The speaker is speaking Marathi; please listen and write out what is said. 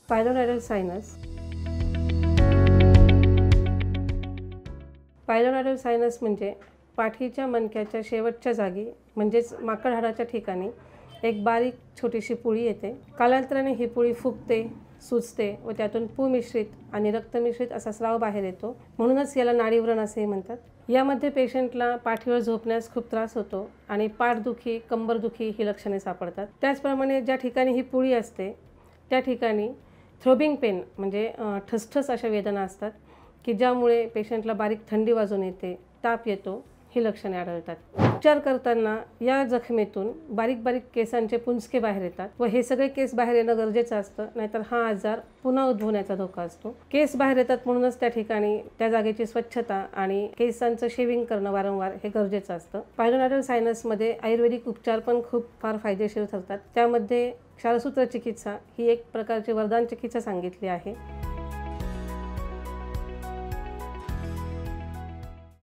पायलोनॅरल सायनस. पायलोनॅरल सायनस म्हणजे पाठीच्या मणक्याच्या शेवटच्या जागी म्हणजेच माकड हाडाच्या ठिकाणी एक बारीक छोटीशी पुळी येते. कालांतराने ही पुळी फुगते, सुजते व त्यातून पू मिश्रित आणि रक्तमिश्रित असा स्राव बाहेर येतो. म्हणूनच याला नाडीव्रण असेही म्हणतात. यामध्ये पेशंटला पाठीवर झोपण्यास खूप त्रास होतो आणि पाठदुखी, कंबरदुखी ही लक्षणे सापडतात. त्याचप्रमाणे ज्या ठिकाणी ही पुळी असते त्या ठिकाणी थ्रोबिंग पेन म्हणजे ठसठस अशा वेदना असतात की ज्यामुळे पेशंटला बारीक थंडी वाजून येते, ताप येतो, ही लक्षणे आढळतात. उपचार करताना या जखमेतून बारीक बारीक केसांचे पुंजके बाहेर येतात व हे सगळे केस बाहेर येणं गरजेचं असतं, नाहीतर हा आजार पुन्हा उद्भवण्याचा धोका असतो. केस बाहेर येतात म्हणूनच त्या ठिकाणी त्या जागेची स्वच्छता आणि केसांचं शेविंग करणं वारंवार हे गरजेचं असतं. पायलोनॅरल सायनसमध्ये आयुर्वेदिक उपचार पण खूप फार फायदेशीर ठरतात. त्यामध्ये क्षारसूत्र चिकित्सा ही एक प्रकारची वरदान चिकित्सा सांगितली आहे.